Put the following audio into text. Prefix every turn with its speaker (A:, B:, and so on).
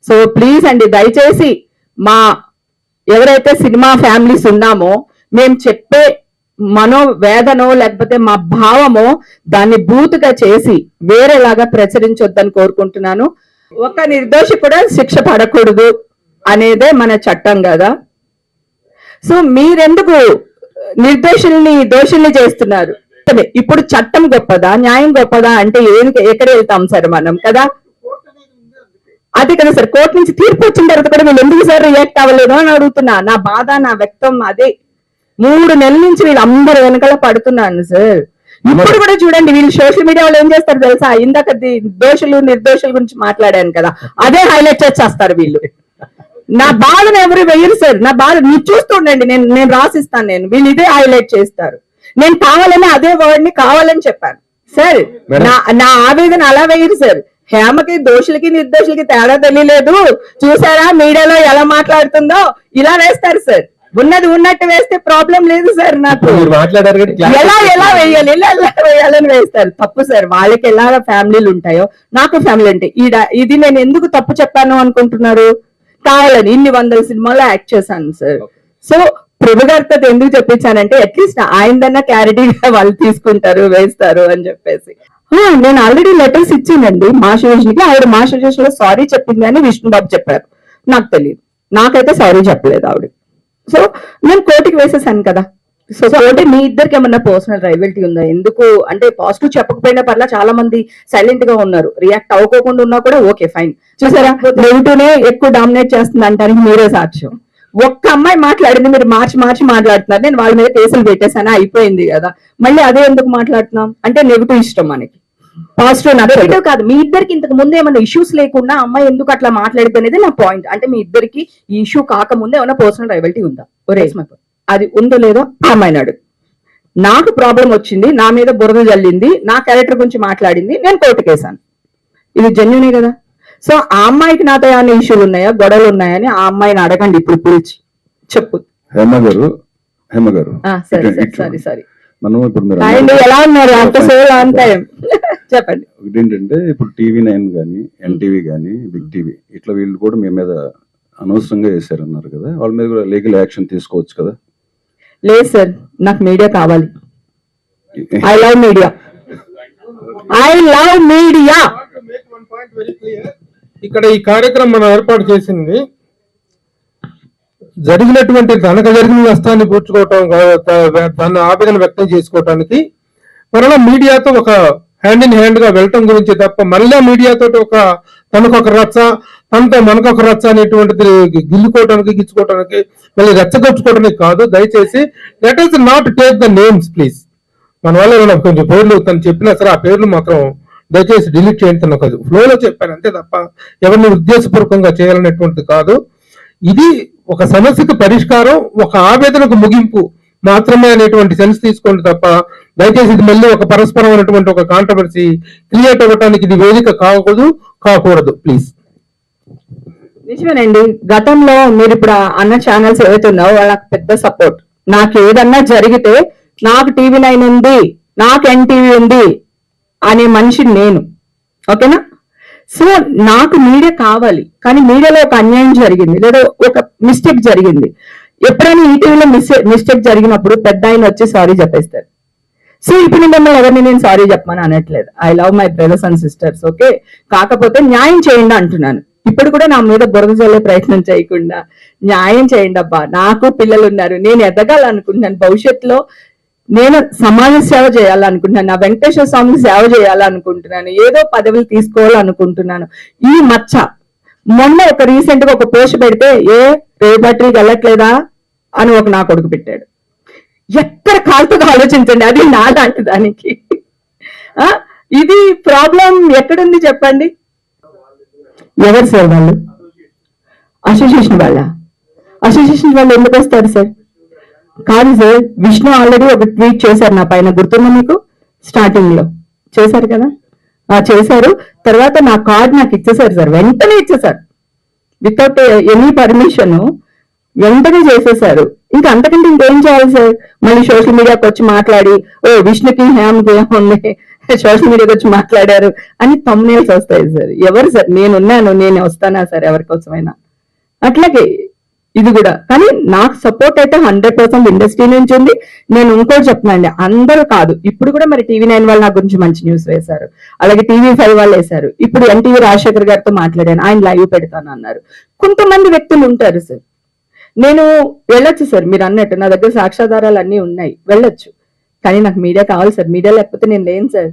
A: So please అండి, దయచేసి మా ఎవరైతే సినిమా ఫ్యామిలీస్ ఉన్నామో మేము చెప్పే మనోవేదనో లేకపోతే మా భావమో దాన్ని బూతుగా చేసి వేరేలాగా ప్రచురించొద్దని కోరుకుంటున్నాను. ఒక నిర్దోషి కూడా శిక్ష పడకూడదు అనేదే మన చట్టం కదా. సో మీరెందుకు నిర్దోషుల్ని దోషుల్ని చేస్తున్నారు? ఇప్పుడు చట్టం గొప్పదా, న్యాయం గొప్పదా అంటే ఎక్కడ వెళ్తాం సార్ మనం కదా? అదే కదా సార్, కోర్టు నుంచి తీర్పు వచ్చిన తర్వాత కూడా వీళ్ళు ఎందుకు సార్ రియాక్ట్ అవ్వలేదు అని అడుగుతున్నా. నా బాధ, నా వ్యక్తం అదే. 3 నెలల నుంచి వీళ్ళు అందరూ వెనకాల పడుతున్నాను సార్. ఇప్పుడు కూడా చూడండి, వీళ్ళు సోషల్ మీడియా వాళ్ళు ఏం చేస్తారు తెలుసా? ఇందాక దోషులు నిర్దోషుల గురించి మాట్లాడాను కదా, అదే హైలైట్ చేస్తారు వీళ్ళు. నా బాధను ఎవరు వెయ్యరు సార్. నా బాధ మీరు చూస్తుండండి, నేను రాసిస్తాను. వీళ్ళు ఇదే హైలైట్ చేస్తారు. నేను కావాలని అదే వర్డ్ ని కావాలని చెప్పాను సార్. నా ఆవేదన అలా వేయరు సార్. హేమకి దోషులకి నిర్దోషులకి తేడా తెలియలేదు, చూసారా మీడియాలో ఎలా మాట్లాడుతుందో, ఇలా వేస్తారు సార్. ఉన్నది ఉన్నట్టు వేస్తే ప్రాబ్లం లేదు సార్. నాకు ఎలా వేయాలని వేస్తారు. తప్పు సార్. వాళ్ళకి ఎలా ఫ్యామిలీలు ఉంటాయో నాకు ఫ్యామిలీ అంటే ఇది నేను ఎందుకు తప్పు చెప్పాను అనుకుంటున్నారు? కావాలని ఇన్ని 100 సినిమాలో యాక్ట్ చేశాను సార్. సో ప్రభు గారితో ఎందుకు చెప్పించానంటే అట్లీస్ట్ ఆయనదన్నా క్లారిటీగా వాళ్ళు తీసుకుంటారు, వేస్తారు అని చెప్పేసి. నేను ఆల్రెడీ లెటర్స్ ఇచ్చిందండి మాస్టర్కి. ఆవిడ మాస్టర్ లో సారీ చెప్పింది అని విష్ణుబాబు చెప్పారు. నాకు తెలియదు, నాకైతే సారీ చెప్పలేదు ఆవిడ. సో నేను కోర్టుకి వేసేసాను కదా. సో కోర్టు మీ ఇద్దరికి ఏమన్నా పర్సనల్ రైవల్టీ ఉందా? ఎందుకు అంటే పాజిటివ్ చెప్పకపోయినా పర్లా, చాలా మంది సైలెంట్ గా ఉన్నారు, రియాక్ట్ అవ్వకోకుండా ఉన్నా కూడా ఓకే ఫైన్. చూసారా, నెగిటివ్నే ఎక్కువ డామినేట్ చేస్తుంది అంటానికి మీరే సాక్ష్యం. ఒక్క అమ్మాయి మాట్లాడింది, మీరు మార్చి మాట్లాడుతున్నారు. నేను వాళ్ళ మీద కేసులు పెట్టేసాను, అయిపోయింది కదా. మళ్ళీ అదే ఎందుకు మాట్లాడుతున్నాం అంటే నెగిటివ్ ఇష్టం మనకి, పాజిటివ్ నెగిటివ్ కాదు. మీ ఇద్దరికి ఇంతకు ముందు ఏమైనా ఇష్యూస్ లేకుండా అమ్మాయి ఎందుకు అట్లా మాట్లాడిపోయినది నా పాయింట్. అంటే మీ ఇద్దరికి ఈ ఇష్యూ కాకముందే ఏమైనా పర్సనల్ రైవల్టీ ఉందా? ఒరే అది ఉందో లేదో అమ్మాయిని అడుగు. నాకు ప్రాబ్లం వచ్చింది, నా మీద బురద జల్లింది, నా క్యారెక్టర్ గురించి మాట్లాడింది, నేను కోర్టుకేసాను. ఇది జెన్యునే కదా. సో ఆ అమ్మాయికి నాతో ఏమైనా ఇష్యూలు ఉన్నాయా, గొడవలు ఉన్నాయని ఆ అమ్మాయిని అడగండి ఇప్పుడు పిలిచి చెప్పు.
B: హేమ గారు
A: సారీ
B: మనం ఇప్పుడు
A: ఎలా ఉన్నారు? చెప్పండి.
B: ఏంటంటే ఇప్పుడు TV9 కానీ, NTV కానీ, బిగ్ టీవీ ఇట్లా వీళ్ళు కూడా మీ మీద అనవసరంగా వేసారన్నారు కదా, వాళ్ళ మీద కూడా లీగల్ యాక్షన్ తీసుకోవచ్చు కదా?
A: లేదు సార్, నాకు మీడియా కావాలి. I love media.
C: ఇక్కడ ఈ కార్యక్రమం మనం ఏర్పాటు చేసింది జరిగినటువంటి తనకు జరిగిన నష్టాన్ని పూడ్చుకోవటం, తన ఆవేదన వ్యక్తం చేసుకోవటానికి మరలా మీడియాతో ఒక హ్యాండ్ ఇన్ హ్యాండ్ గా వెళ్ళటం గురించి తప్ప మళ్ళీ మీడియాతో తనకొక రచ్చ, తనతో మనకొక రచ్చ అనేటువంటిది గిచ్చుకోవటానికి మళ్ళీ రెచ్చగొచ్చుకోవడానికి కాదు. దయచేసి let us not take the names please. మన వల్ల కొంచెం పేర్లు తను చెప్పినా సరే ఆ పేర్లు మాత్రం దయచేసి డిలీట్ చేయండి. తను ఒక ఫ్లోలో చెప్పాను అంతే తప్ప ఎవరిని ఉద్దేశపూర్వకంగా చేయాలనేటువంటిది కాదు. ఇది ఒక సమస్యకు పరిష్కారం, ఒక ఆవేదనకు ముగింపు మాత్రమే అనేటువంటి సెన్స్ తీసుకోండి తప్ప దయచేసి ఇది మళ్ళీ ఒక పరస్పరమైనటువంటి ఒక కాంట్రవర్సీ క్రియేట్ అవ్వటానికి ఇది వేదిక కాకూడదు ప్లీజ్.
A: నిజమేనండి, గతంలో మీరు ఇప్పుడు అన్న ఛానల్స్ ఏవైతే ఉన్నాయో వాళ్ళకి పెద్ద సపోర్ట్. నాకు ఏదన్నా జరిగితే నాకు TV9 ఉంది, నాకు NTV ఉంది అనే మనిషిని నేను, ఓకేనా? సో నాకు మీడియా కావాలి, కానీ మీడియాలో ఒక అన్యాయం జరిగింది లేదా ఒక మిస్టేక్ జరిగింది. ఎప్పుడైనా ఈటీవీలో మిస్టేక్ జరిగినప్పుడు పెద్ద ఆయన వచ్చి సారీ చెప్పేస్తారు. సో ఇప్పుడు మిమ్మల్ని ఎవరిని నేను సారీ చెప్పమని అనట్లేదు. I love my brothers and sisters, okay. కాకపోతే న్యాయం చేయండి అంటున్నాను. ఇప్పుడు కూడా నా మీద బురద చల్లే ప్రయత్నం చేయకుండా న్యాయం చేయండి అబ్బా. నాకు పిల్లలు ఉన్నారు, నేను ఎదగాలనుకుంటున్నాను. భవిష్యత్తులో నేను సమాజ సేవ చేయాలనుకుంటున్నాను, నా వెంకటేశ్వర స్వామికి సేవ చేయాలనుకుంటున్నాను, ఏదో పదవులు తీసుకోవాలనుకుంటున్నాను. ఈ మచ్చ మొన్న ఒక రీసెంట్ గా ఒక పోస్ట్ పెడితే రేపట్లకి వెళ్ళట్లేదా అని ఒక నా కొడుకు పెట్టాడు. ఎక్కడ కాలుతుందో ఆలోచించండి, అది నా లాంటి దానికి. ఇది ప్రాబ్లం ఎక్కడుంది చెప్పండి? ఎవరు సార్ వాళ్ళు? అసోసియేషన్ వాళ్ళు ఎందుకు వస్తారు సార్? కాదు సార్, విష్ణు ఆల్రెడీ ఒక ట్వీట్ చేశారు నా పైన, గుర్తుందా మీకు? స్టార్టింగ్ లో చేశారు కదా, చేశారు. తర్వాత నా కార్డ్ నాకు ఇచ్చేసారు సార్, వెంటనే ఇచ్చేసారు, వితౌట్ ఎనీ పర్మిషన్ వెంటనే చేసేసారు. ఇంకా అంతకంటే ఇంకేం చేయాలి సార్? మళ్ళీ సోషల్ మీడియాకి వచ్చి మాట్లాడి విష్ణుకి హేమకి ఏముంది, సోషల్ మీడియా గురించి మాట్లాడారు అని తమ్నేల్స్ వస్తాయి సార్. ఎవరు సార్, నేనున్నాను, నేను వస్తానా సార్ ఎవరికోసమైనా? అట్లాగే ఇది కూడా. కానీ నాకు సపోర్ట్ అయితే 100% ఇండస్ట్రీ నుంచి ఉంది. నేను ఇంకోటి చెప్తున్నాండి, అందరూ కాదు, ఇప్పుడు కూడా మరి TV9 వాళ్ళు నా గురించి మంచి న్యూస్ వేశారు, అలాగే TV5 వాళ్ళు వేశారు. ఇప్పుడు NTV రాజశేఖర్ గారితో మాట్లాడాను, ఆయన లైవ్ పెడతాను అన్నారు. కొంతమంది వ్యక్తులు ఉంటారు సార్. నేను వెళ్ళొచ్చు సార్, మీరు అన్నట్టు నా దగ్గర సాక్ష్యాధారాలు అన్ని ఉన్నాయి, వెళ్ళొచ్చు. కానీ నాకు మీడియా కావాలి సార్, మీడియా లేకపోతే నేను లేను సార్.